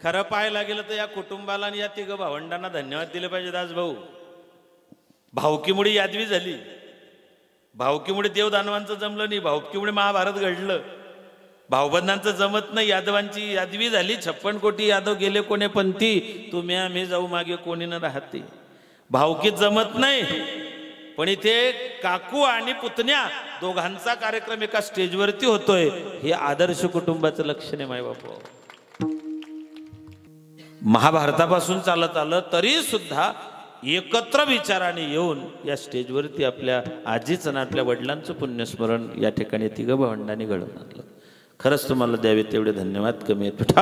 खरं पाहायला गेलं तर या कुटुंबाला आणि या तिघ भावंडांना धन्यवाद दिले पाहिजे दास भाऊ. भावकीमुळे यादवी झाली, भावकीमुळे देवदानवांचं जमलं नाही, भावकीमुळे महाभारत घडलं. भाऊबंधांचं जमत नाही, यादवांची यादवी झाली. 56 कोटी यादव गेले कोणे पंथी, तुम्ही आम्ही जाऊ मागे कोणी न राहते. भावकीत जमत नाही, पण इथे काकू आणि पुतण्या दोघांचा कार्यक्रम एका स्टेजवरती होतोय. हे आदर्श कुटुंबाचं लक्षण आहे मायबापू. महाभारतापासून चालत आलं तरी सुद्धा एकत्र विचाराने येऊन या स्टेजवरती आपल्या आजीचं आणि आपल्या वडिलांचं पुण्यस्मरण या ठिकाणी तिघ भावंडांनी घडवून आणलं. खरंच तुम्हाला द्यावे तेवढे धन्यवाद कमी आहेत.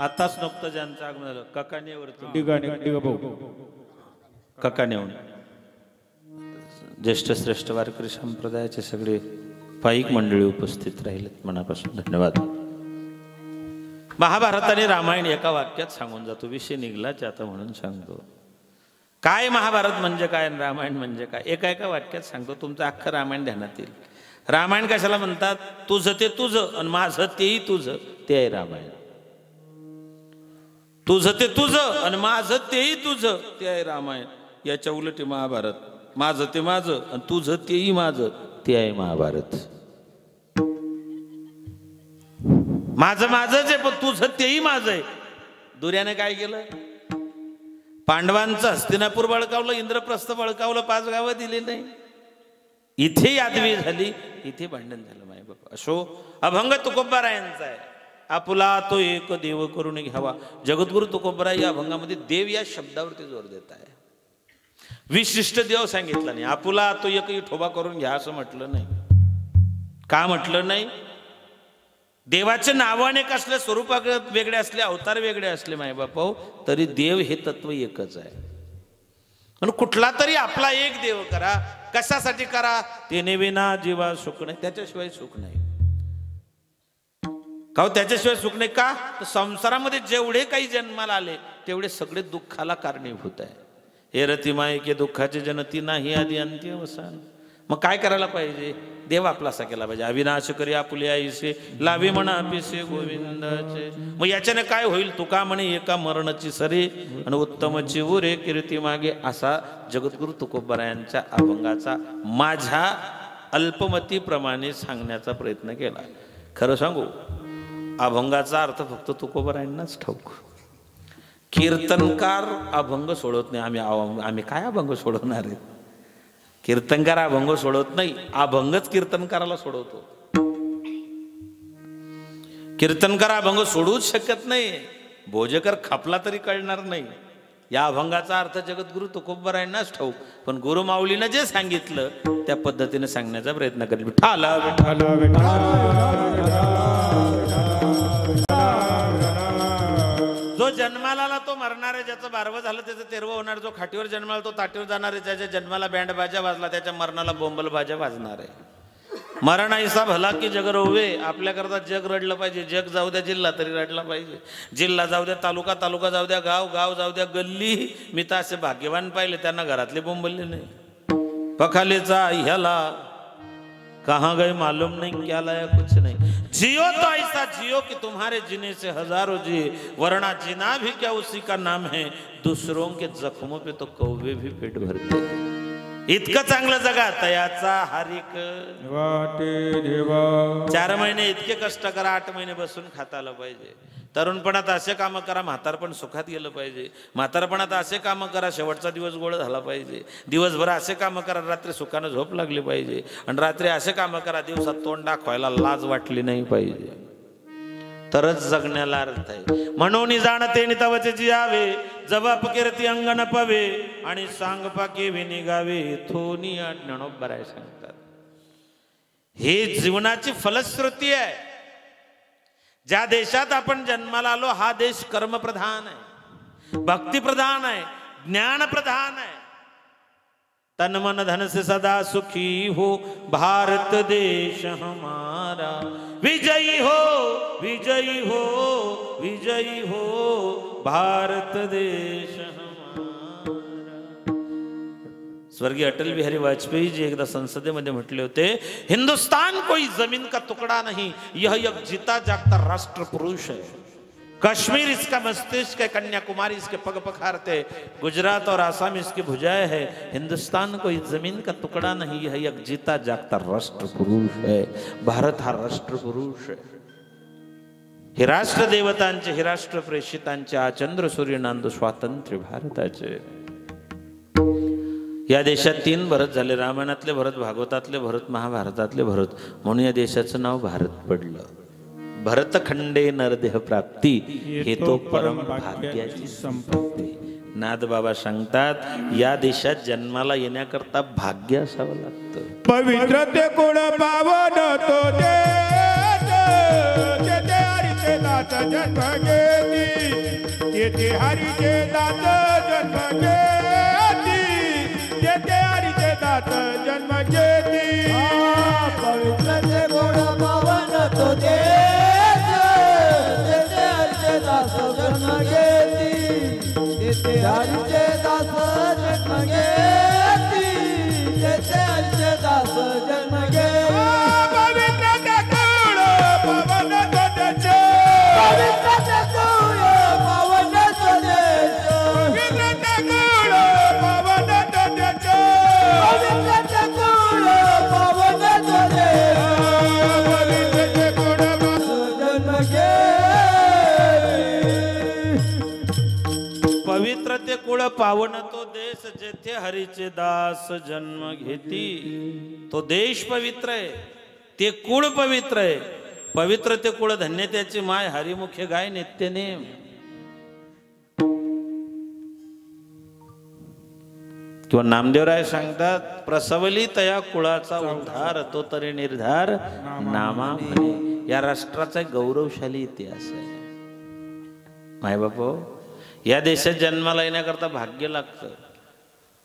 आताच नुकतं ज्यांचं आगमन झालं ककानेवरती ककानेहून ज्येष्ठ श्रेष्ठ वारकरी संप्रदायाचे सगळे पाईक मंडळी उपस्थित राहिलेत, मनापासून धन्यवाद. महाभारत आणि रामायण एका वाक्यात सांगून जातो, विषय निघलाच आता म्हणून सांगतो. काय महाभारत म्हणजे काय आणि रामायण म्हणजे काय एका एका वाक्यात सांगतो, तुमचं अख्खं रामायण ध्यानात येईल. रामायण कशाला म्हणतात? तुझं ते तुझं आणि माझं तेही तुझं, ते आहे रामायण. तुझं ते तुझं आणि माझं तेही तुझं, ते आहे रामायण. याच्या उलट महाभारत. माझं ते माझं आणि तुझं तेही माझं, ते आहे महाभारत. माझं माझंच आहे पण तुझं तेही माझं आहे. दुर्याने काय केलं? पांडवांचं हस्तिनापूर बळकावलं, इंद्रप्रस्थ बळकावलं, 5 गावं दिली नाही. इथे यादवी झाली, इथे भांडण झालं. माय बाबा असो अभंग तुकोबारायांचा आहे. आपुला तो एक देव करून घ्यावा. जगद्गुरु तुकोबराय या अभंगामध्ये देव या शब्दावरती जोर देत आहे. विशिष्ट देव सांगितला नाही. आपुला तो एकही ठोबा करून घ्या असं म्हटलं नाही. का म्हटलं नाही? देवाचे नाव अनेक असले, स्वरूप वेगळे असले, अवतार वेगळे असले मायबाप, तरी देव हे तत्व एकच आहे. म्हणून कुठला तरी आपला एक देव करा. कशासाठी करा? तेने विना जीवा सुख नाही, त्याच्याशिवाय सुख नाही. का त्याच्याशिवाय सुख नाही? का? तर संसारामध्ये जेवढे काही जन्माला आले तेवढे सगळे दुःखाला कारणीभूत आहे. हे रतिमाय के दुःखाचे जनती नाही आधी अंती अवसान. मग काय करायला पाहिजे? देव आपला असा केला पाहिजे. अविनाश करी आपुले आईसे लावे म्हणा अपिसे गोविंदाचे. मग याच्याने काय होईल? तुका म्हणे एका मरणाची सरे आणि उत्तमची उरे कीर्ती मागे. असा जगद्गुरु तुकोबारायांच्या अभंगाचा माझ्या अल्पमतीप्रमाणे सांगण्याचा प्रयत्न केला. खरं सांगू, अभंगाचा अर्थ फक्त तुकोबारायांनाच ठाऊक. कीर्तनकार अभंग सोडवत नाही. आम्ही काय अभंग सोडवणार आहे? कीर्तनकार अभंग सोडवत नाही, अभंगच कीर्तनकाराला सोडवतो. कीर्तनकार अभंग सोडवूच शकत नाही. भोजकर खापला तरी कळणार नाही. या अभंगाचा अर्थ जगद्गुरु तुकोबारायांनाच ठाऊक, पण गुरुमाऊलीनं जे सांगितलं त्या पद्धतीने सांगण्याचा प्रयत्न करेल. विठाला विठाला जो जन्माला आला तो मरणार आहे, ज्याचं 12वं झालं त्याचं 13वं होणार. जो खाटीवर जन्माला तो ताटीवर जाणार आहे. ज्याच्या जन्माला बँड बाजा वाजला त्याच्या मरणाला बोंबल बाजा वाजणार आहे. मरण ऐसा भला की जग रोवे. आपल्याकरता जग रडलं पाहिजे. जग जाऊ द्या, जिल्हा तरी रडला पाहिजे. जिल्हा जाऊ द्या, तालुका तालुका जाऊ द्या, गाव गाव जाऊ द्या, गल्ली. मी तर असे भाग्यवान पाहिले त्यांना घरातले बोंबलले नाही. पखालेचा ह्याला कहाँ गए मालूम नहीं, क्या लाया कुछ नहीं. जियो तो ऐसा जियो कि तुम्हारे जीने से हजारों जिए, वरना जीना भी क्या उसी का नाम है. दूसरों के जख्मों पे तो कौवे भी पेट भरते. इतकं चांगलं जगा तयाचा हारिक वाटे देवा. 4 महिने इतके कष्ट करा, 8 महिने बसून खाता आलं पाहिजे. तरुणपणात असे कामं करा, म्हातारपण सुखात गेलं पाहिजे. म्हातारपणात असे कामं करा, शेवटचा दिवस गोळ झाला पाहिजे. दिवसभर असे कामं करा, रात्री सुखानं झोप लागली पाहिजे. आणि रात्री असे कामं करा, दिवसात तोंड दाखवायला लाज वाटली नाही पाहिजे. तरच जगण्याला अर्थ आहे. म्हणून जाणते नितवचे जियावे, जबाप कीर्ती अंगण पवे आणि सांग पाके विनिगावे. थोनी ज्ञानोबराय सांगतात. हे जीवनाची फलश्रुती आहे. ज्या देशात आपण जन्माला आलो हा देश कर्मप्रधान आहे, भक्तिप्रधान आहे, ज्ञानप्रधान आहे. तन मन धन से सदा सुखी हो भारत देश हमारा, विजयी हो विजयी हो विजयी हो भारत देश हमारा. स्वर्गीय अटल बिहारी वाजपेयी जी एकदा संसदेमध्ये म्हटले होते, हिंदुस्तान कोई जमीन का टुकड़ा नहीं, यह एक जीता जागता राष्ट्र पुरुष है. कश्मीर इसका मस्तिष्क है, कन्याकुमारी इसके पग पखारते, गुजरात और आसाम इसकी भुजाएं है. हिंदुस्तान कोई जमीन का टुकड़ा नहीं, यह एक जीता जागता राष्ट्र पुरुष है. भारत हा राष्ट्र पुरुष है. हे राष्ट्र देवतांचे, हे राष्ट्र प्रेषितांचे आचंद्र सूर्य नांदू स्वातंत्र्य भारताचे. या देशात 3 भरत झाले, रामायणातले भरत, भागवतातले भरत, महाभारतातले भरत, म्हणून या देशाचं नाव भारत पडलं. भरतखंडे नरदेह प्राप्ती हे तो परम भाग्याची संपत्ती. नाथ बाबा सांगतात, या देशात जन्माला येण्याकरता भाग्य असावं लागतं. पवित्र ते कुळ पावन तो देश, तेथे हरीचे दात जन्म घेती, तेथे हरीचे दात जन्म घेती, तेथे हरीचे दात जन्म घेती. पवित्र ते कुळ पावन तो देश, जन्म घेती, तेथे हरीचे दास जन्म घेती, तेथे हरीचे दास जन्म घेती. पवित्र ते कुळ पावन तो देश, पवित्र ते कुळ पावन तो देश, पवित्र ते कुळ पावन तो देश, पवित्र ते कुळ पावन तो देश, पवित्र ते कुळ जन्म घेती. पवित्र ते कुळ पावन तो देश, जेथे हरीचे दास जन्म घेती. तो देश पवित्र आहे, ते कुळ पवित्र आहे. पवित्र ते कुळ धन्य त्याची माय, हरिमुखे गाय नित्यनेम. किंवा नामदेवराय सांगतात, प्रसवली तया कुळाचा उद्धार, तो तरी निर्धार नामा म्हणे. या राष्ट्राचा गौरवशाली इतिहास आहे. माय बापो, या देशात जन्माला येण्याकरता भाग्य लागतं.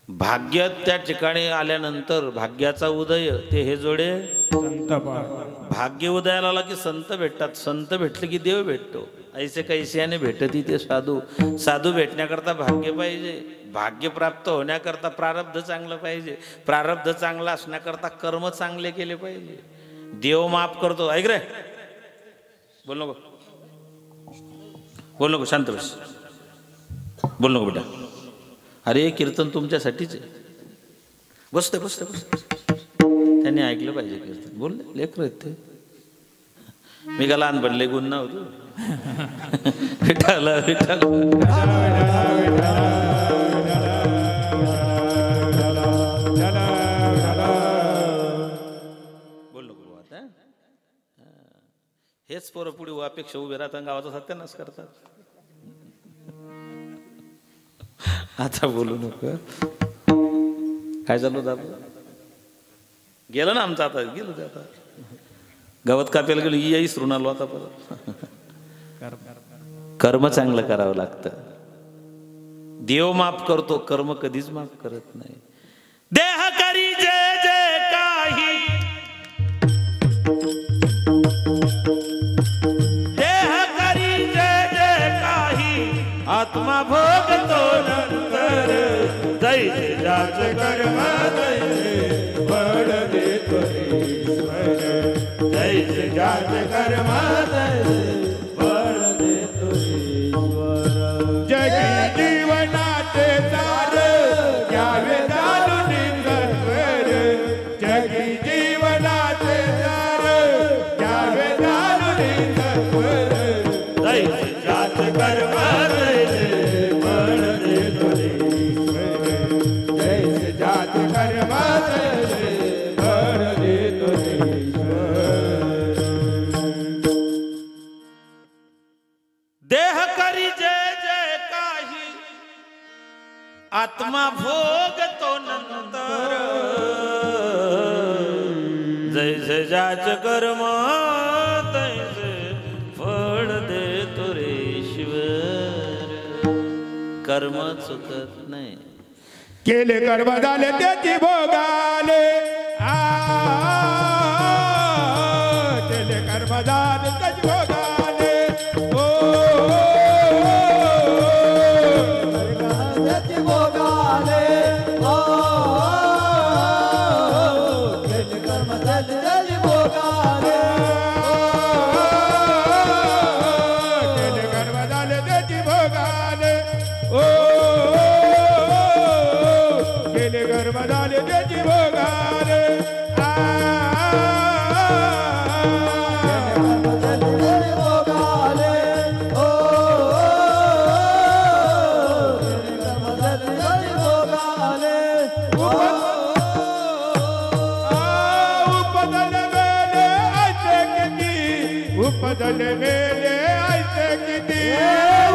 भाग्य त्या ठिकाणी आल्यानंतर भाग्याचा उदय ते हे जोडे संत. भाग्य उदयाला आला की संत भेटतात, संत भेटले की देव भेटतो. ऐसे कैस्याने भेटती ते साधू. साधू भेटण्याकरता भाग्य पाहिजे, भाग्य प्राप्त होण्याकरता प्रारब्ध चांगलं पाहिजे, प्रारब्ध चांगलं असण्याकरता कर्म चांगले केले पाहिजे. देव माफ करतो. ऐक रे, बोल नको, बोल नको, शांत बस, बोल नको बेटा. अरे कीर्तन तुमच्यासाठीच आहे. बसते बसते बसते, त्यांनी ऐकलं पाहिजे कीर्तन. बोल, लेकर आहेत ते. मी का लहान बनले गुण नव्हतो. विठाल विठाल बोल नको आता. हेच पोरं पुढे अपेक्षा उभे राहतात, गावाचा सत्यानाश करतात. आता बोलू नको. काय झालं दादा, गेलं ना आमचं, आता गेलं ते. आता गवत कापायला गेलो, याही सरून आलो. आता परत कर्म चांगलं करावं लागतं. देव माफ करतो, कर्म कधीच माफ करत नाही. देह करी जय जय काही, देह करी जय जय काही, आत्मा भोगतो नंतर. दैसे जाच कर्म दैसे फळ देतो ईश्वर, दैसे जाच कर्म दैसे फळ देतो ईश्वर. जगी जीवनाचे सार घ्यावे जाणून सत्वर, जगी जीवनाचे सार घ्यावे जाणून सत्वर. दैसे जाच कर्म दैसे फळ देतो ईश्वर, जैसे जात कर्म तैसे फळ देतो ईश्वर. देह करी जय जय काही, आत्मा भोगतो नंतर. जैसे जाच कर्म तैसे फळ कर्म चुकत नाही. केले कर्म झाले त्याची भोगाले केले कर्म झाले त्याची भोगाले त्याची भोगाले केले कर्म झाले त्याची भोगाले केले कर्म झाले त्याची भोगाले केले कर्म झाले त्याची भोगाले उपजल मेले ऐसे किती उपजल मेले ऐसे किती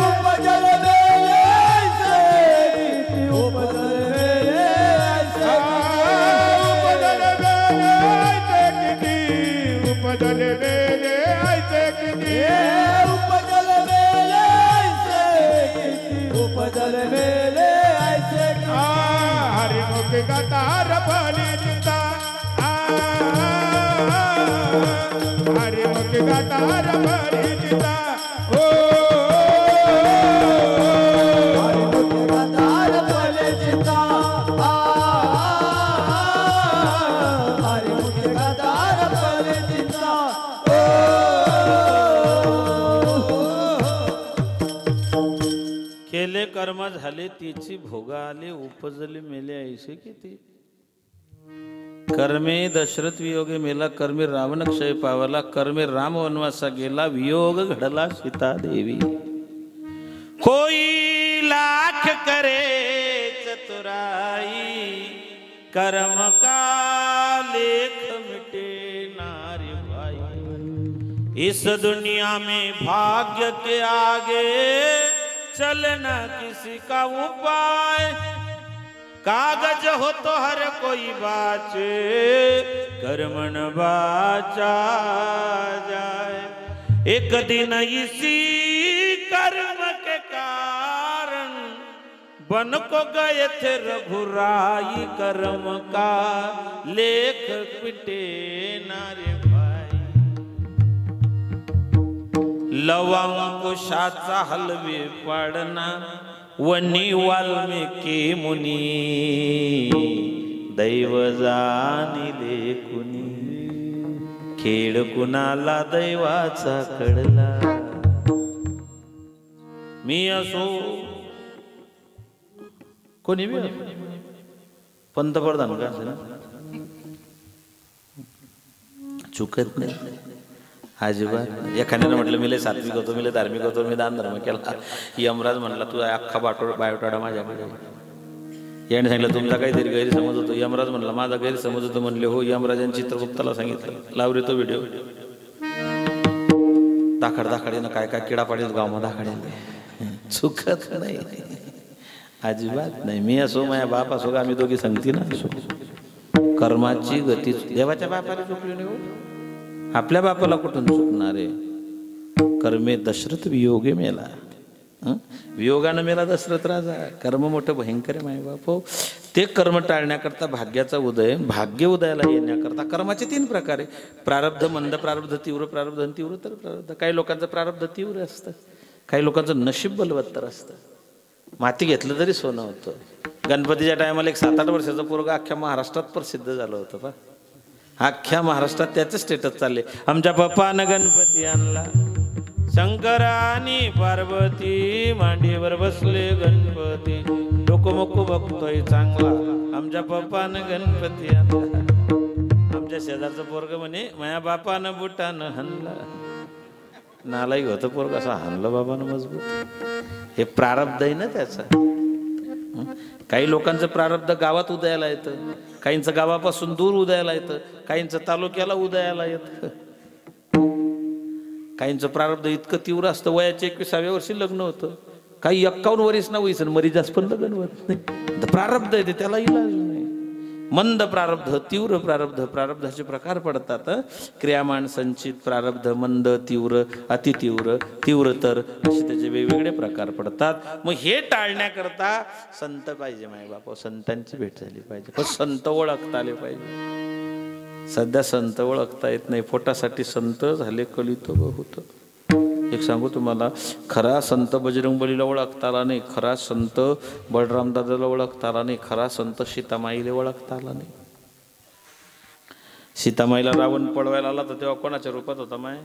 उपजल मेले ऐसे उपजल मेले ऐसे किती उपजल मेले ऐसे किती उपजल मेले ऐसे किती उपजल मेले ऐसे हरिमुख गतार बली जिता हरिमुख गतार बली जिता हरिमुख गतार बली जिता हरिमुख गतार बली जिता केले कर्म झाले तिची भोगा आले उपजले मेले ऐसे किती. कर्मे दशरथ वियोगे मेला कर्मे रावण क्षय पावला कर्मे राम वनवासा गेला वियोग घडला सीता देवी. कोई लाख करे चतुराई कर्म का लेख मिटे नारी भाई. इस दुनिया में भाग्य के आगे चलना किसी का उपाय. कागज हो तो हर कोई बाचे कर्मण बाचा जाए. एक दिन इसी कर्म के कारण बन को गए थे रघुराई. कर्म का लेख पिटे नारे भाई. लवंकुशाचा हलवे पाडना वनी वाल्मिकी मुनी. दैव जाणिले कुणी खेळ कुणाला दैवाचा कळला. मी असो कोणी बी पंतप्रधान का असे ना चुकत नाही अजिबात. एखाद्यानं म्हटलं मी लय सात्विक होतो मी लय धार्मिक होतो मी दान धर्म केला. यमराज म्हणला तुझा अख्खा बायोटाडा माझ्याकडे. याने सांगितलं तुमचा काहीतरी गैरसमज होतो. यमराज म्हणला माझा गैरसमज होतो. म्हणले हो. यमराजांनी चित्रगुप्ताला सांगितलं लावरे तो व्हिडिओ दाखड दाखडीनं काय काय किडा पाडील गावमध्ये दाखडेल. चुकत नाही अजिबात नाही. मी असो माझ्या बाप असो का आम्ही दोघी संगती ना असो कर्माची गती देवाच्या बापाला चुकली नाही हो. आपल्या बापाला कुठून चुकणार आहे. कर्मे दशरथ वियोगे मेला. वियोगानं मेला दशरथ राजा. कर्म मोठं भयंकर आहे माय बाप हो. ते कर्म टाळण्याकरता भाग्याचा उदय भाग्य उदयाला येण्याकरता कर्माचे 3 प्रकार आहे. प्रारब्ध मंद प्रारब्ध तीव्र प्रारब्ध आणि तीव्रतर प्रारब्ध. काही लोकांचं प्रारब्ध तीव्र असतं काही लोकांचं नशीब बलवत्तर असतं. माती घेतलं तरी सोनं होतं. गणपतीच्या टायमाला एक 7-8 वर्षाचं पोरगा अख्ख्या महाराष्ट्रात प्रसिद्ध झालं होतं पा. अख्ख्या महाराष्ट्रात त्याचं स्टेटस चालले. आमच्या पप्पानं गणपती आणला. शंकरानी पार्वती मांडीवर बसले गणपती. डोकोमोको बघतोय चांगला आमच्या पप्पानं गणपती आणला. आमच्या शेजारचं पोरग म्हणे माझ्या बापानं बुटानं हाणला. नालायक होतं पोरग असं हाणलं बाबानं मजबूत. हे प्रारब्ध आहे ना त्याचं. काही लोकांचं प्रारब्ध गावात उदयाला येतं काहींचं गावापासून दूर उदयाला येतं काहींचं तालुक्याला उदयाला येतं. काहींचं प्रारब्ध इतकं तीव्र असतं वयाच्या 21व्या वर्षी लग्न होतं. काही 51 वर्ष ना होईसन मरीजास पण लग्न होत नाही. प्रारब्ध आहे ते त्याला इलाज नाही. मंद प्रारब्ध, तीव्र प्रारब्ध, प्रारब्धाचे प्रकार पडतात. क्रियामान, संचित, प्रारब्ध, मंद, तीव्र, अतितीव्र, तीव्रतर असे त्याचे वेगवेगळे प्रकार पडतात. मग हे टाळण्याकरता संत पाहिजे माय बाप, संतांची भेट झाली पाहिजे, पण संत ओळखता आले पाहिजे. सध्या संत ओळखता येत नाही, पोटासाठी संत झाले कलित बहुत. एक सांगू तुम्हाला, खरा संत बजरंगबलीला ओळखता आला नाही, खरा संत बळराम दादाला ओळखता आला नाही, खरा संत सीतामाईला ओळखता आला नाही. सीतामाईला रावण पळवायला आला तर तेव्हा कोणाच्या रूपात होता माय?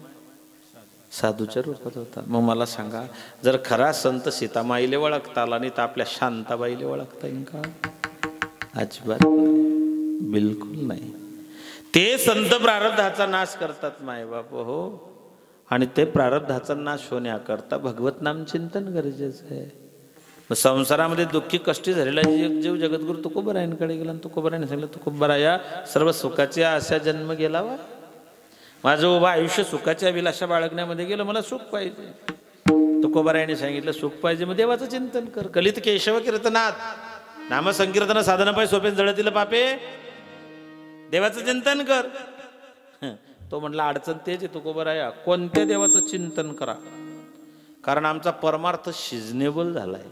साधूच्या रूपात होता. मग मला सांगा, जर खरा संत सीतामाईले ओळखता आला नाही तर आपल्या शांताबाईले ओळखता येईल का? अजिबात नाही, बिलकुल नाही. ते संत प्रारब्धाचा नाश करतात माय बाप हो, आणि ते प्रारब्धाचा नाश होण्याकरता भगवत नाम चिंतन गरजेचं आहे. संसारामध्ये दुःखी कष्टी झालेला जीव जगद्गुरु तुकोबरायांकडे गेला आणि तुकोबरायाने सांगितलं, तुकोबराया सर्व सुखाच्या अशा जन्म गेला वा, माझं उभं आयुष्य सुखाच्या अभिलाषा बाळगण्यामध्ये गेलं, मला सुख पाहिजे. तुकोबरायाने सांगितलं सुख पाहिजे मग देवाचं चिंतन कर. कलित केशव कीर्तनात नामसंकीर्तन साधन पाय सोपे जळतील पापे, देवाचं चिंतन कर. तो म्हटला अडचण तेच आहे तुकोबराया, कोणत्या देवाचं चिंतन करा, कारण आमचा परमार्थ सिजनेबल झालाय.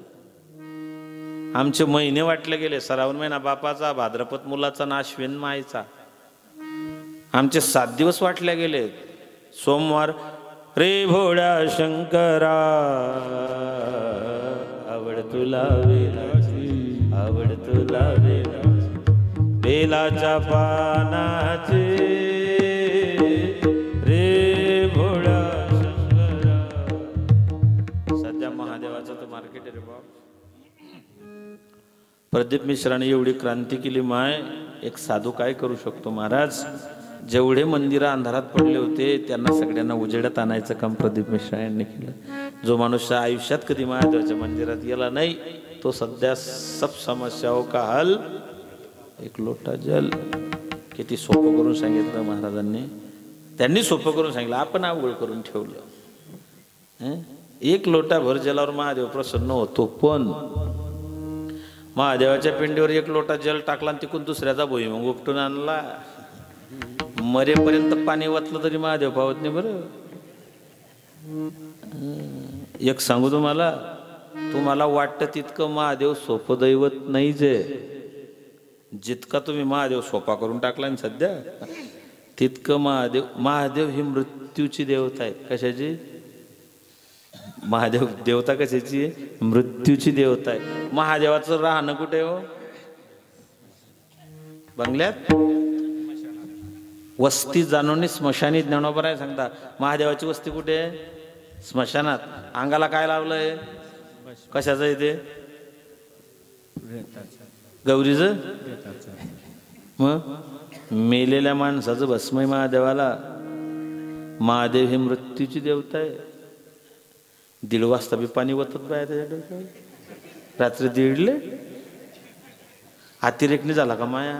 आमचे महिने वाटले गेले, श्रावण महिना बापाचा, भाद्रपद मुलाचा ना अश्विन मायचा. आमचे 7 दिवस वाटले गेले. सोमवार रे भोळ्या शंकरा आवड तुला वेलाची, आवड तुला वेलाची, बेलाच्या पानाचे रे भोळ्या शंकरा. सध्या महादेवाचं तर मार्केट आहे रे बाप. प्रदीप मिश्राने एवढी क्रांती केली माय. एक साधू काय करू शकतो महाराज, जेवढे मंदिर अंधारात पडले होते त्यांना सगळ्यांना उजेडात आणायचं काम प्रदीप मिश्रा यांनी केलं. जो माणूस आयुष्यात कधी महादेवाच्या मंदिरात गेला नाही तो सध्या सब समस्याओं का हल एक लोटा जल. किती सोपं करून सांगितलं महाराजांनी, त्यांनी सोपं करून सांगितलं, आपण अवघड करून ठेवलं. एक लोटा भर जलावर महादेव प्रसन्न होतो, पण महादेवाच्या पिंडीवर एक लोटा जल टाकला आणि तिकून दुसऱ्याचा भुईमुग उपटून आणला, मरेपर्यंत पाणी वाचलं तरी महादेव पावत नाही. बरं एक सांगू तुम्हाला, तुम्हाला वाटतं तितकं महादेव सोपं दैवत नाही जे, जितका तुम्ही महादेव सोपा करून टाकला ना सध्या तितकं महादेव ही मृत्यूची देवता आहे. कशाची? महादेव देवता कशाची आहे? मृत्यूची देवता आहे. महादेवाचं राहणं कुठे हो? बंगल्यात. वस्ती जाणून स्मशानी ज्ञानोबा सांगता महादेवाची वस्ती कुठे आहे? स्मशानात. अंगाला काय लावलंय? कशाचं आहे ते? गौरीचं. मग मेलेल्या माणसाचं भस्मय महादेवाला. महादेव ही मृत्यूची देवता आहे. 1:30 वाजता बी पाणी वतत बाय त्याच्या डोक्यावर. रात्री 1:30ले अतिरेक नाही झाला का माया?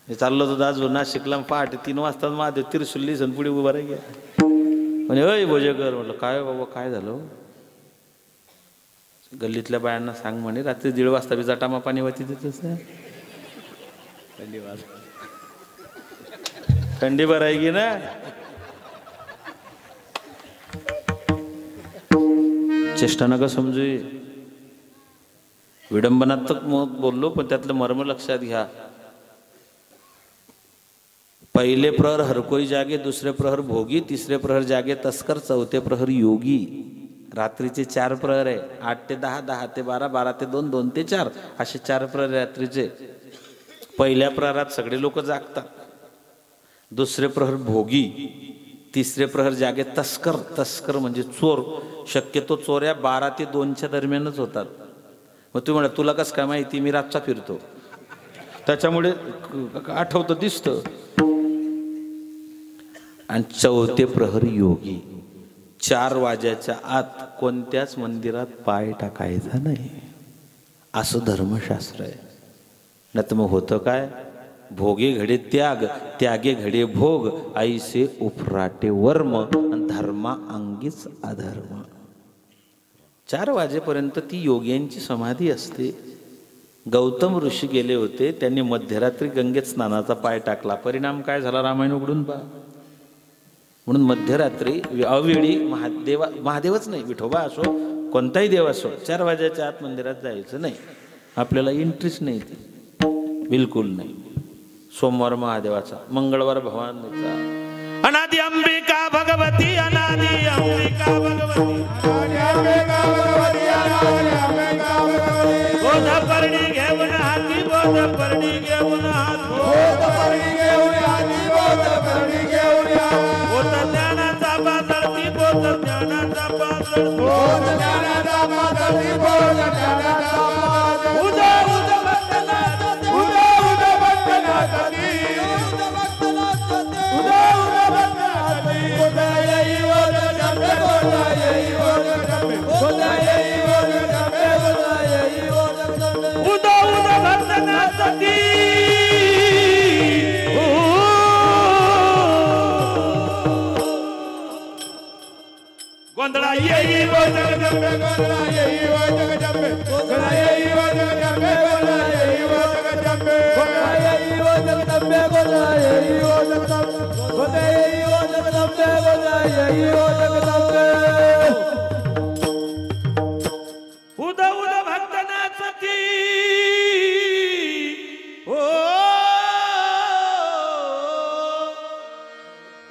हे चाललो होतो दाजू नाशिकला, पहाटे 3 वाजता महादेव तिरसुल्ली सण पुढे उभा राही म्हणे, अय भोजेकर. म्हटलं काय बाबा काय झालं? गल्लीतल्या बायांना सांग म्हणे रात्री 1:30 वाजता बी जटामा पाणी वाची देतच. थंडी भरायगी ना. चेष्टा नका समजू. विडंबनात्मक बोललो पण त्यातलं मर्म लक्षात घ्या. पहिले प्रहर हरकोई जागे, दुसरे प्रहर भोगी, तिसरे प्रहर जागे तस्कर, चौथे प्रहर योगी. रात्रीचे 4 प्रहर आहे. 8 ते 10, 10 ते 12, 12 ते 2, 2 ते 4 असे 4 प्रहर रात्रीचे. पहिल्या प्रहरात सगळे लोक जागतात. दुसरे प्रहर भोगी, तिसरे प्रहर जागे तस्कर. तस्कर म्हणजे चोर. शक्यतो चोऱ्या 12 ते 2च्या दरम्यानच होतात. मग तुम्ही म्हणा तुला कसं काय माहिती? मी रातचा फिरतो त्याच्यामुळे आठवतं दिसतं. आणि चौथे प्रहर योगी. 4 वाजेच्या आत कोणत्याच मंदिरात पाय टाकायचा नाही असं धर्मशास्त्र आहे. नाही तर मग होतं काय? भोगे घडे त्याग, त्यागे घडे भोग, ऐसे उफराटे वर्म, धर्मा अंगीच अधर्म. 4 वाजेपर्यंत ती योग्यांची समाधी असते. गौतम ऋषी गेले होते, त्यांनी मध्यरात्री गंगेत स्नानाचा पाय टाकला. परिणाम काय झाला रामायण उघडून पहा. म्हणून मध्यरात्री अवेळी महादेवच नाही, विठोबा असो कोणताही देव असो, 4 वाजेच्या आत मंदिरात जायचं नाही. आपल्याला इंटरेस्ट नाही ती, बिलकुल नाही. सोमवार महादेवाचा, मंगळवार भवानीचा. अनादि अंबिका भगवती, अनादि अंबिका भगवती, बोध पर्णी घेऊन हाती, बोध पर्णी घेऊन हाती, बोध ज्ञानाचा पातळती, बोध ज्ञानाचा पातळती, उदा उदा भक्तनाथ, उदा उदा भक्तनाथ, उदा उदा भक्तनाथ, उदा येई वद जपे, उदा येई वद जपे, उदा येई वद जपे, उदा येई वद जपे, उदा उदा भक्तनाथ की गोंधळा येई वद जपे, गोंधळा येई वद जपे, गोंधळा येई वद जपे, गोंधळा येई वद जपे, गोंधळा येई वद जपे, गोंधळा येई वद जपे, गोंधळा येई वद जपे, गोंधळा येई वद जपे. उदा उदा भक्तनाथ की ओ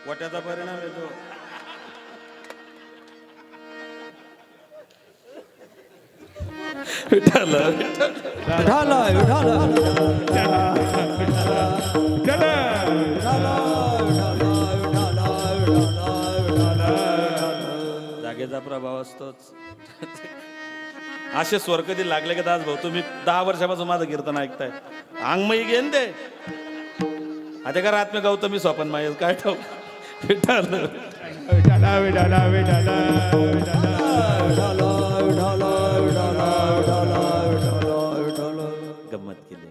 वाट्याचा परिणाम येतो. विठ्ठल विठ्ठल विठ्ठल जागेचा प्रभाव असतोच. असे स्वर कधी लागले का दास भाऊ? तुम्ही 10 वर्षापासून माझं कीर्तन ऐकताय, अंगमयी घेन दे आता का रात में गौतमी स्वपन माय काय ठाऊ. विठ्ठल विठाला विठाला विठाला गंमत केली.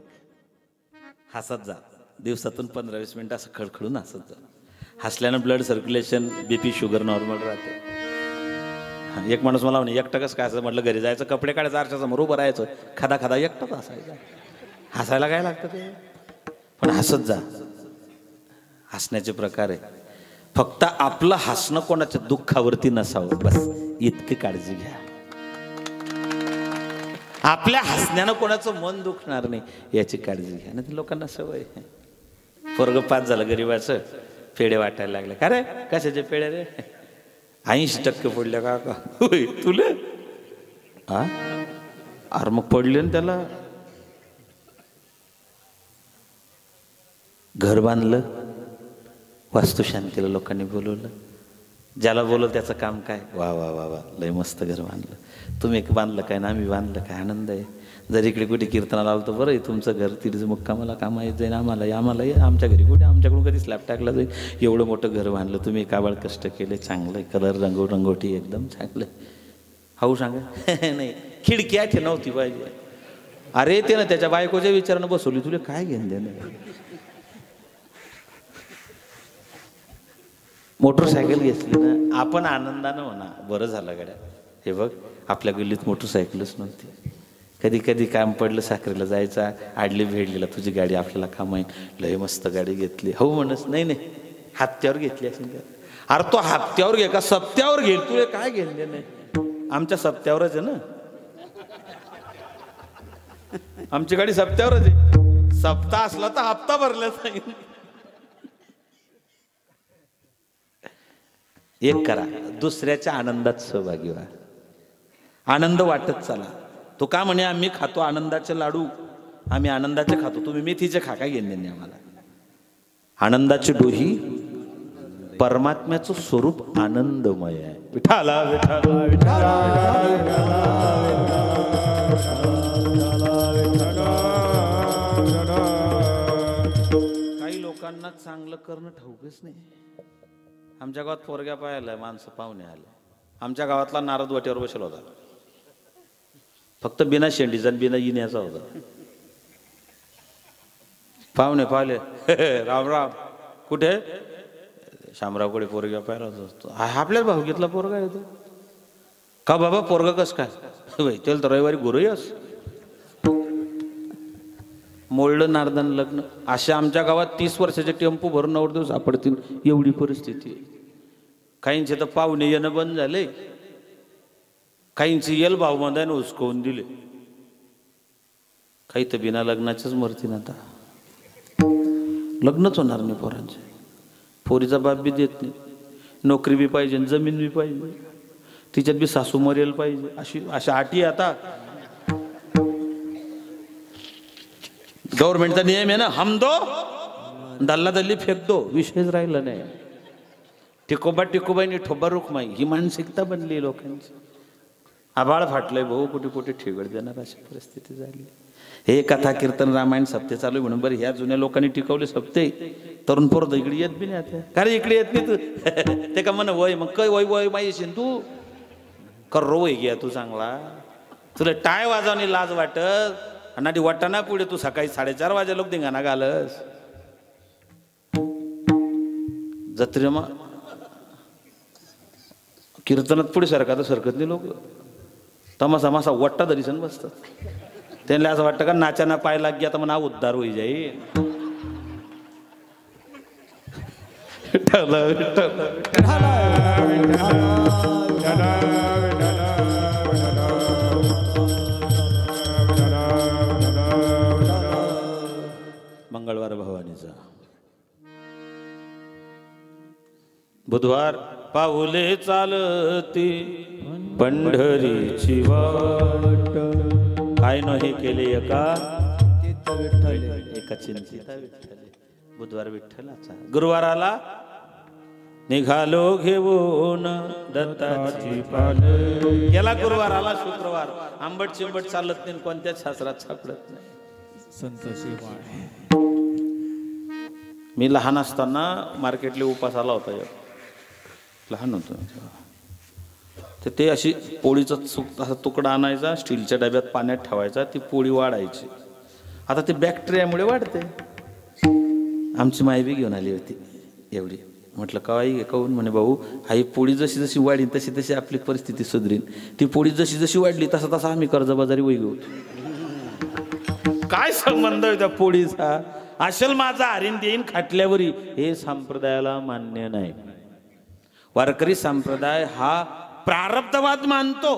हसत जा, दिवसातून 15-20 मिनिटं असं खळखळून हसत जा. हसल्यानं blood circulation, BP sugar normal राहते. एक माणूस मला म्हणे 1% काय असं म्हटलं, घरी जायचं, कपडे काढायचं, आरशासमोर उभं राहायचं, खादा खादा 1% हसायचं. हसायला काय लागतं ते, पण हसत जा. हसण्याचे प्रकार आहे. फक्त आपलं हसणं कोणाच्या दुःखावरती नसावं, बस इतकी काळजी घ्या. आपल्या हसण्यानं कोणाचं मन दुखणार नाही याची काळजी घ्या. नाही लोकांना सवय. पोरग पास झालं गरीबाचं, पेढे वाटायला लागले. का रे कशाचे पेढे रे? 80% पडले का होय तुले? हा अरे मग पडले ना त्याला. घर बांधलं, वास्तुशांतीला लोकांनी बोलवलं, ज्याला बोलवलं त्याचं काम काय, वा वा वा वा लय मस्त घर बांधलं. तुम्ही एक बांधलं काय ना आम्ही बांधलं काय, आनंद आहे. जर इकडे कुठे कीर्तनाला आलं तर बरं आहे, तुमचं घर तिथे मुक्कामाला कामा येत जाईल. आम्हाला आमच्या घरी कुठे, आमच्याकडून कधी स्लॅब टाकला जाईल. एवढं मोठं घर बांधलं तुम्ही, काबाळ कष्ट केले, चांगलं आहे. कलर रंगोटी एकदम चांगलं. हाऊ सांगा नाही खिडकी आहे नव्हती पाहिजे. अरे ते ना त्याच्या बायकोच्या विचारानं बसवली, तुला काय घेऊन दे नाही. मोटरसायकल घेतली ना आपण आनंदानं म्हणा, बरं झालं गड्या. हे बघ आपल्या गल्लीत मोटरसायकलच नव्हती. कधी कधी काम पडलं साखरेला जायचा, आडली भेडलीला तुझी गाडी आपल्याला काम आहे, लय मस्त गाडी घेतली. हो म्हणस नाही नाही हप्त्यावर घेतली असेल का? अरे तो हप्त्यावर घे का सप्त्यावर घेईल, तुला काय घेणं नाही. आमच्या सप्त्यावरच आहे ना, आमची गाडी सप्त्यावरच आहे. सप्ताह असला तर हप्ता भरला जाईल. एक करा, दुसऱ्याच्या आनंदात सहभागी व्हा, आनंद वाटत चला. तो का म्हणे आम्ही खातो आनंदाचे लाडू, आम्ही आनंदाचे खातो, तुम्ही मेथीचे खा, काय घेणे नाही आम्हाला. आनंदाची डोही, परमात्म्याचं स्वरूप आनंदमय आहे. विठाला विठाला विठाला. काही लोकांना चांगलं करणं ठाऊकच नाही. आमच्या गावात पोरग्या पाहायला माणसं पाहुणे आले. आमच्या गावातला नारद वाटेवर बसला होता, फक्त बिना शेंडीचा बिना इण्याचा होता. पाहुणे पाहिले राम राम, कुठे? शामरावकडे पोरग्या पाहिला होता. आपल्याच भाऊकीतला पोरगा येतो का बाबा? पोरगा कस काय? त्याला तर रविवारी गुरुही अस. मोडलं नारदान लग्न. अशा आमच्या गावात 30 वर्षाचे टेम्पो भरून नवरदेव सापडतील एवढी परिस्थिती आहे. काहींचे तर पाहुणे येणं बंद झाले, काहींची येल भावमंदाने उचकवून दिले, काही तर बिना लग्नाच्याच मरतील. आता लग्नच होणार नाही पोरांचे. पोरीचा बाप बी देत नाही, नोकरी बी पाहिजे, जमीन बी पाहिजे, तिच्यात बी सासू मरेल पाहिजे, अशा अटी. आता गव्हर्नमेंटचा नियम आहे ना, हम दो दल्ला दल्ली फेक दो, विषयच राहिला नाही. टिकोबाई ठोबा रुखमाई ही मानसिकता बनली लोकांची. आबाळ फाटलंय भाऊ, कुठे कुठे ठेगड देणार अशी परिस्थिती झाली. हे कथा कीर्तन रामायण सप्ते चालू म्हणून बरं ह्या जुन्या लोकांनी टिकवले सप्ते. तरुण पोरं इकडे येत बी नाही आता. कारण इकडे येत नाही तू ते का म्हण वय, मग काय वय वय माही येशील तू कर रो वय घ्या तू चांगला. तुला टाय वाजवणी लाज वाटत आणि वाटाणा पुढे तू सकाळी 4:30 वाजे लोक धिंगाणा घालस. जत्रे मग कीर्तनात पुढे सरका तर सरकत नाही लोक. तमासा मासा वट्टा दरीसन बसतात. त्यांना असं वाटतं का नाचाना पाय लाग गया तर म्हणा उद्धार होई जाईल. मंगळवार भवानीचा, बुधवार पाऊले चालती पंढरीची वाट. काय न हे केले एका चिंतिता विठ्ठल. बुधवार विठ्ठलाचा. गुरुवाराला निघालो घेऊन दत्ताची पाल. गेला गुरुवाराला. शुक्रवार आंबट चिंबट चालत नाही, कोणत्याच शास्त्रात सापडत नाही. मी लहान असताना मार्केटला उपास आला होता. लहान होतो तर ते अशी पोळीचा असा तुकडा आणायचा, स्टीलच्या डब्यात पाण्यात ठेवायचा, ती पोळी वाढायची. आता ते बॅक्टेरियामुळे वाढते. आमची माय बी घेऊन आली होती एवढी. म्हटलं काय काहून? म्हणे भाऊ आई पोळी जशी जशी वाढीन तशी तशी आपली परिस्थिती सुधरीन. ती पोळी जशी जशी वाढली तसा तसा आम्ही कर्जबाजारी वय घेऊ. काय संबंध आहे त्या पोळीचा? असेल माझा हरीण देईन खाटल्यावरी. हे संप्रदायाला मान्य नाही. वारकरी संप्रदाय हा प्रारब्धवाद मानतो,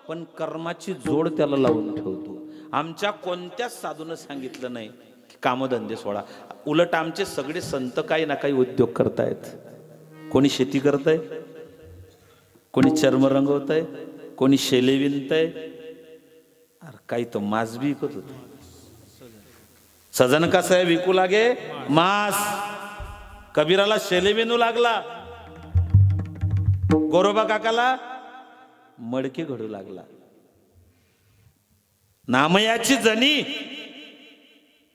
पण कर्माची जोड त्याला लावून ठेवतो. आमच्या कोणत्याच साधूनं सांगितलं नाही की कामधंदे सोडा. उलट आमचे सगळे संत काही ना काही उद्योग करतायत. कोणी शेती करताय, कोणी चर्म रंगवताय, कोणी शेले विणताय, काही तो मांस बी विकत होते. सजन कसं आहे विकू लागे मांस. कबीराला शेले विणू लागला, गोरोबा काकाला मडके घडू लागला. नामयाची जनी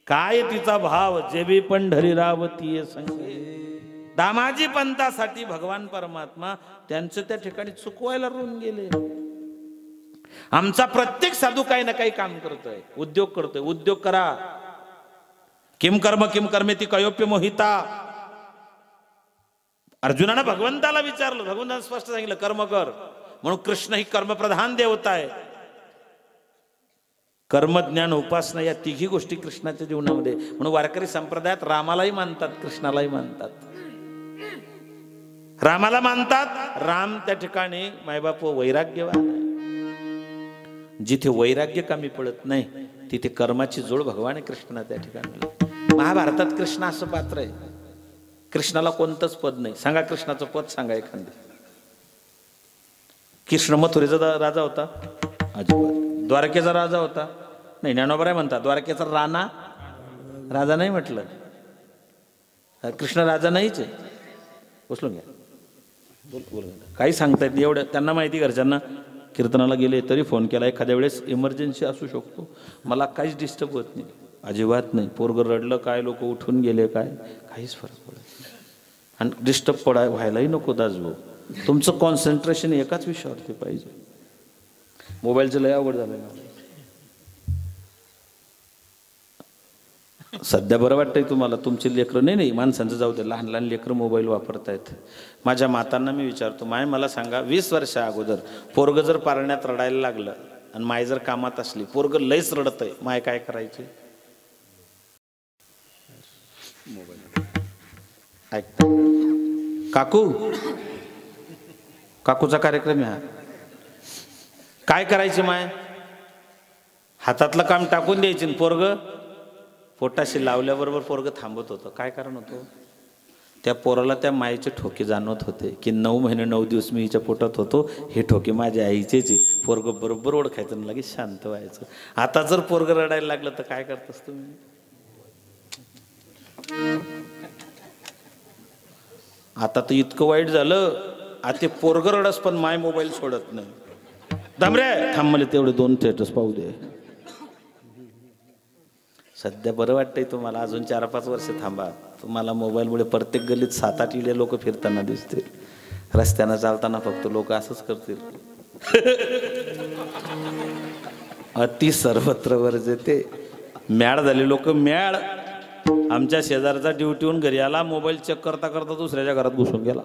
काय तिचा भाव, जेबी पंढरी रावती संगे. दामाजी पंथासाठी भगवान परमात्मा त्यांचं त्या ठिकाणी चुकवायला रोवून गेले. आमचा प्रत्येक साधू काही ना काही काम करतोय, उद्योग करतोय. उद्योग करा. किम कर्मेती कयोप्य मोहिता. अर्जुनानं भगवंताला विचारलं, भगवंतानं स्पष्ट सांगितलं कर्म कर. म्हणून कृष्ण ही कर्मप्रधान देवता आहे. कर्म ज्ञान उपासना या तिघी गोष्टी कृष्णाच्या जीवनामध्ये. म्हणून वारकरी संप्रदायात रामालाही मानतात, कृष्णालाही मानतात. रामाला मानतात. राम त्या ठिकाणी मायबाप वैराग्यवान आहे. जिथे वैराग्य कमी पडत नाही तिथे कर्माची जोड भगवान कृष्ण त्या ठिकाणी. महाभारतात कृष्ण असं पात्र आहे, कृष्णाला कोणतंच पद नाही. सांगा कृष्णाचं पद सांगा एखादं. कृष्ण मथुरेचा राजा होता? अजिबात. द्वारकेचा राजा होता? नाही. ज्ञानोबराय म्हणतात द्वारकेचा राजा नाही म्हटलं. कृष्ण राजा नाहीच आहे. बसलो घ्या. बोल. काही सांगतायत एवढं त्यांना माहिती. घरच्यांना कीर्तनाला गेले तरी फोन केला. एखाद्या वेळेस इमर्जन्सी असू शकतो. मला काहीच डिस्टर्ब होत नाही, अजिबात नाही. पोरगं रडलं काय, लोक उठून गेले काय, काहीच फरक पडत नाही. आणि डिस्टर्ब व्हायलाही नको दासभाऊ. तुमचं कॉन्सन्ट्रेशन एकाच विषयावरती पाहिजे. मोबाईलचं लय आवड झालं ना सध्या. बरं वाटतंय तुम्हाला तुमची लेकरं? नाही माणसांचं जाऊ दे. लहान लहान लेकरं मोबाईल वापरतायत. माझ्या मातांना मी विचारतो, माय मला सांगा 20 वर्षा अगोदर पोरगं जर पारण्यात रडायला लागलं आणि माय जर कामात असली, पोरगं लयच रडत आहे, माय काय करायचे? ऐकता काकू, काकूचा कार्यक्रम आहे हा. काय करायचे माय? हातातलं काम टाकून द्यायचे. पोरग पोटाशी लावल्याबरोबर पोरग थांबत होतं. काय कारण होतं? त्या पोराला त्या मायेचे ठोके जाणवत होते की 9 महिने 9 दिवस मी हिच्या पोटात होतो, हे ठोके माझ्या आईचेच. पोरग बरोबर ओळखायचं, लगेच शांत व्हायचं. आता जर पोरग रडायला लागलं तर काय करतस तुम्ही? आता तर इतकं वाईट झालं, आता ते पोरग रडस पण माय मोबाईल सोडत नाही. दामरे थांब, मला तेवढे 2 थिएटर्स पाहू दे. सध्या बरं वाटतंय तुम्हाला, अजून 4-5 वर्ष थांबा. तुम्हाला मोबाईलमुळे प्रत्येक गल्लीत 7-8 इले लोक फिरताना दिसतील. रस्त्यानं चालताना फक्त लोक असंच करतील. अति सर्वत्र वर्जते. मॅड झाले लोक, मॅड. आमच्या शेजारचा ड्युटीहून घरी आला, मोबाईल चेक करता करता दुसऱ्याच्या घरात घुसून गेला.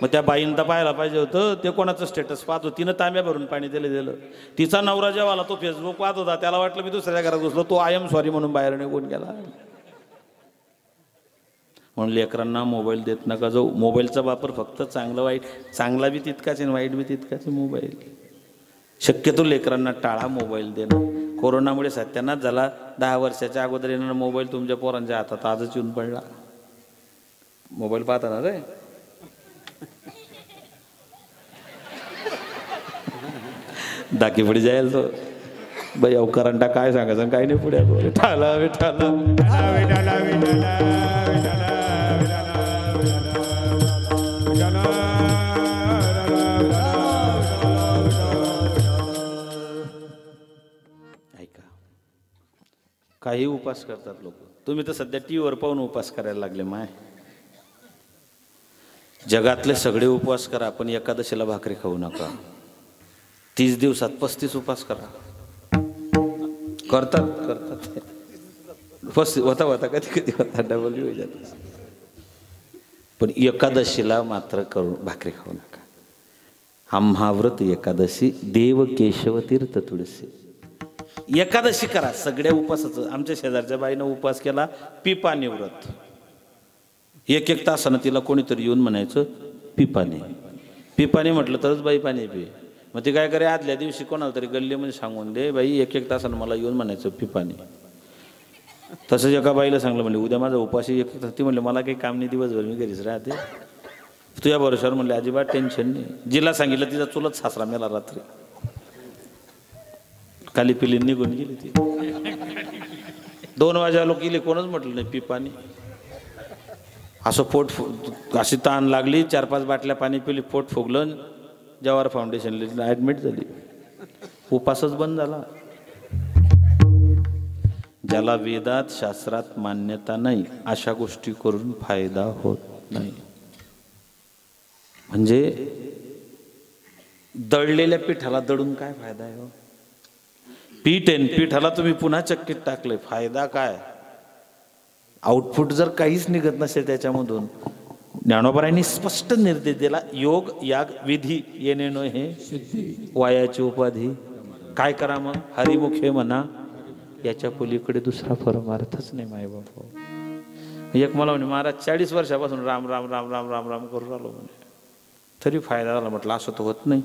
मग त्या बाईनं तर पाहायला पाहिजे होतं, ते कोणाचं स्टेटस पाहतो. तिनं तांब्या भरून पाणी दिलं. तिचा नवरा जेव्हा आला तो फेसबुक पाहत होता, त्याला वाटलं मी दुसऱ्याच्या घरात घुसलो, तो आय एम सॉरी म्हणून बाहेर निघून गेला. म्हणून लेकरांना मोबाईल देत नका जाऊ. मोबाईलचा वापर फक्त चांगलं वाईट, चांगला बी तितकाच आणि वाईट बी तितकाच. मोबाईल शक्यतो लेकरांना टाळा मोबाईल देणं. कोरोनामुळे सत्यानाश झाला. 10 वर्षाच्या अगोदर येणारा मोबाईल तुमच्या पोरांच्या हातात आजच येऊन पडला. मोबाईल पाहता ना रे, दाखी पुढे जाईल तो बाई. अवकारांटा काय सांगायचं काय नाही पुढे. विठाला विठाला विठाला विठाला ऐका, काही उपास करतात लोक. तुम्ही तर सध्या टीव्हीवर पाहून उपास करायला लागले. माय, जगातले सगळे उपवास करा, पण एकादशीला भाकरी खाऊ नका. 30 दिवसात 35 उपास करा. करतात होता होता कधी कधी होता, डबल होई जात. पण एकादशीला मात्र करून भाकरी खाऊ नका. आम्हाव्रत एकादशी देव केशव तीर्थ तुळशी. एकादशी करा सगळ्या उपासाचं. आमच्या शेजारच्या बाईनं उपवास केला, पिपाणी व्रत. 1-1 तासानं तिला कोणीतरी येऊन म्हणायचं पिपाणी. पिपाणी म्हटलं तरच बाई पाणी पी. मग ती काय करे, आदल्या दिवशी कोणाला तरी गल्लीमध्ये सांगून दे, बाई 1-1 तासानं मला येऊन म्हणायचं पिपाणी. तसंच एका बाईला सांगलं, म्हणले उद्या माझा उपाशी 1 तास. ती म्हणले मला काही काम नाही, दिवसभर मी घरीच राहते. तुझ्या भरोश्यावर म्हणले अजिबात टेन्शन नाही. जिला सांगितलं तिचा चुलत सासरा मेला रात्री. खाली पिली निघून गेली ती. 2 वाजा लोक गेले, कोणच म्हटलं नाही पिपाणी. असं पोट अशी ताण लागली, 4-5 बाटल्या पाणी पिली, पोट फुगलं. जवाहर फाउंडेशनला ॲडमिट झाली. उपासच बंद झाला. ज्याला वेदात शास्त्रात मान्यता नाही अशा गोष्टी करून फायदा होत नाही. म्हणजे दळलेल्या पिठाला दळून काय फायदा आहे? पीठ आहे, पीठाला तुम्ही पुन्हा चक्कीत टाकले, फायदा काय? आउटपुट जर काहीच निघत नसेल त्याच्यामधून. ज्ञानोबारायांनी स्पष्ट निर्देश दिला, योग याग विधी येणे न हे वायाची उपाधी. काय करा मग? हरिमुखे म्हणा, याच्या पलीकडे दुसरा परमार्थच नाही. माय बाबा एक मला म्हणे, महाराज 40 वर्षापासून राम राम राम राम राम राम करून राहिलो म्हणे, तरी फायदा झाला. म्हटलं असं तर होत नाही.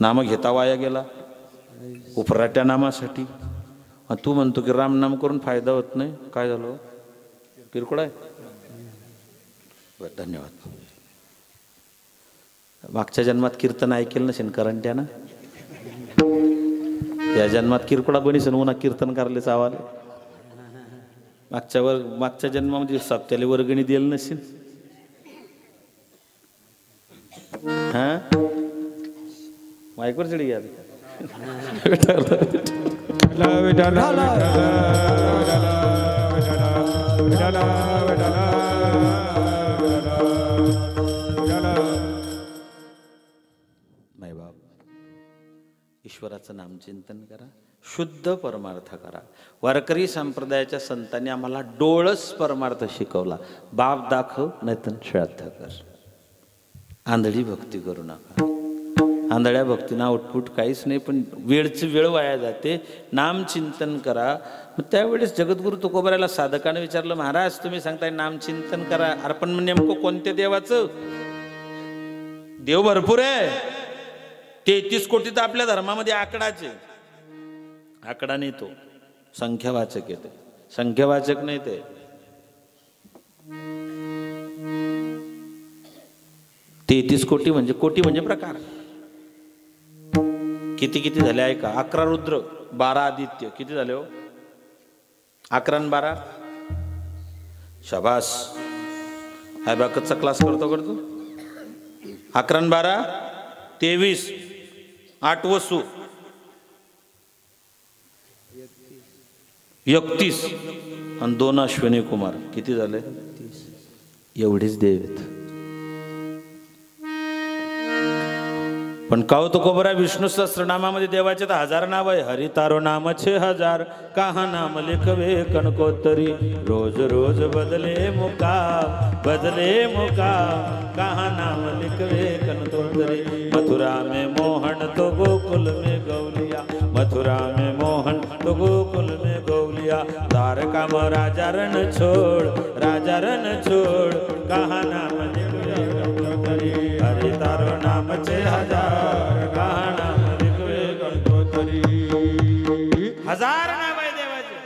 नाम घेता वाया गेला उपराट्या नामासाठी. तू म्हणतो की राम नाम करून फायदा होत नाही. काय झालं? किरकोळ आहे. बरं, धन्यवाद. मागच्या जन्मात कीर्तन ऐकेल नसेल करंट्यानं, या जन्मात किरकोळा बनीसन उन्हा कीर्तन करायला चावाले. मागच्या जन्मामध्ये सप्त्याला वर्गणी दिली नसेल. हा माईकवर चढी घ्या. मायबाप, ईश्वराचं नामचिंतन करा, शुद्ध परमार्थ करा. वारकरी संप्रदायाच्या संतांनी आम्हाला डोळस परमार्थ शिकवला. बाप दाखव नाही तर श्राद्ध कर. आंधळी भक्ती करू नका. आंधळ्या भक्तीनं आउटपुट काहीच नाही, पण वेळची वेळ वाया जाते. नामचिंतन करा. मग त्यावेळेस जगद्गुरु तुकोबाराला साधकानं विचारलं, महाराज तुम्ही सांगताय नामचिंतन करा, अरे पण नेमकं कोणत्या देवाचं? देव भरपूर आहे, 33 कोटी तर आपल्या धर्मामध्ये आकडाचे. आकडा नाही तो, संख्यावाचक येते, संख्यावाचक नाही ते. तेहतीस कोटी म्हणजे प्रकार. किती किती झाले ऐका. 11 रुद्र, 12 आदित्य, किती झाले हो? 11 आणि 12. शाबास, हाय बाकतचा क्लास करतो. 11 आणि 12 23, 8 वसू 31 आणि 2 अश्विनी कुमार, किती झाले? एवढेच देव आहेत. पण काहो तुकोबरा विष्णू सहस्त्रनामामध्ये देवाचे तर 1000 नाव आहे. हरी तारो नामचे 1000, कहा नाम लिखवे कणकोत्तरी. रोज रोज बदले मुकाम, कहा नाम लिखवे कणकोत्तरी. मथुरा में मोहन तो गोकुल में गौलिया, मथुरा में मोहन तो गोकुल में गौलिया. द्वारका में राजा रण छोड़, कहा नाम लिखवे कणकोत्तरी. हरी तारो नामचे 1000, कहा नाम लिखवे कणकोत्तरी. 1000 नाम आहे देवाचे.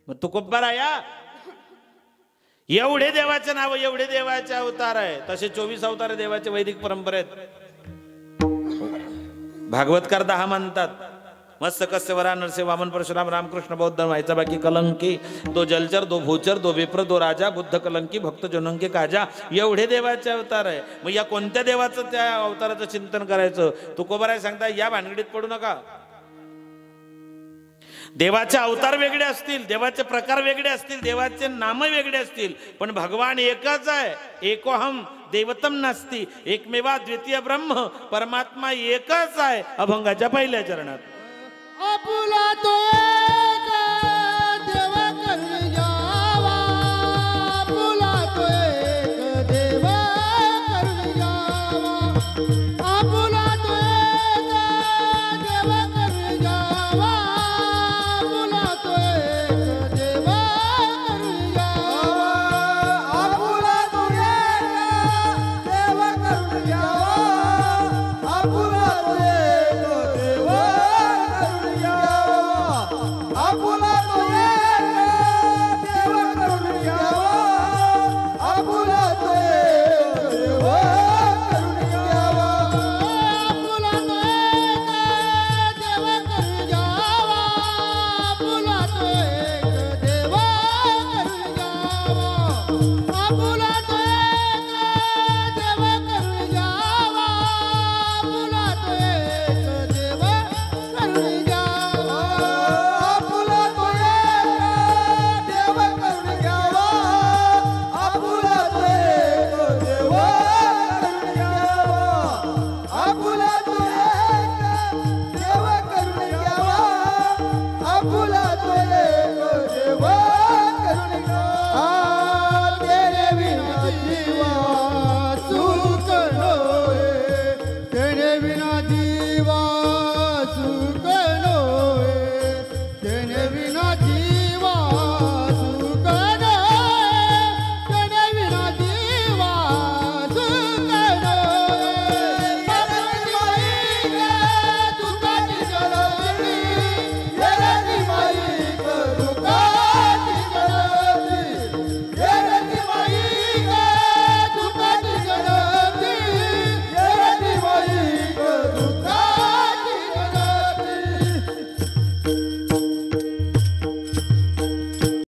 मग तुकोबारा या एवढे देवाचे नाव, एवढे देवाचे अवतार आहे. तसे 24 अवतार देवाचे वैदिक परंपरेत. भागवतकार 10 म्हणतात. मत्स्य कस्य वरा नरसिंह वामन परशुराम रामकृष्ण बौद्ध व्हायचा बाकी कलंकी. 2 जलचर 2 भूचर 2 विप्र 2 राजा बुद्ध कलंकी भक्त जनंकी काजा. एवढे देवाचे अवतार आहे. मग या कोणत्या देवाचं त्या अवताराचं चिंतन करायचं? तुकोबाराय सांगता या भानगडीत पडू नका. देवाचे अवतार वेगळे असतील, देवाचे प्रकार वेगळे असतील, देवाचे नाम वेगळे असतील, पण भगवान एकच आहे. एकोहम देवतम नास्ती, एकमेवा द्वितीय ब्रह्म, परमात्मा एकच आहे. अभंगाच्या पहिल्या चरणात आपुला तो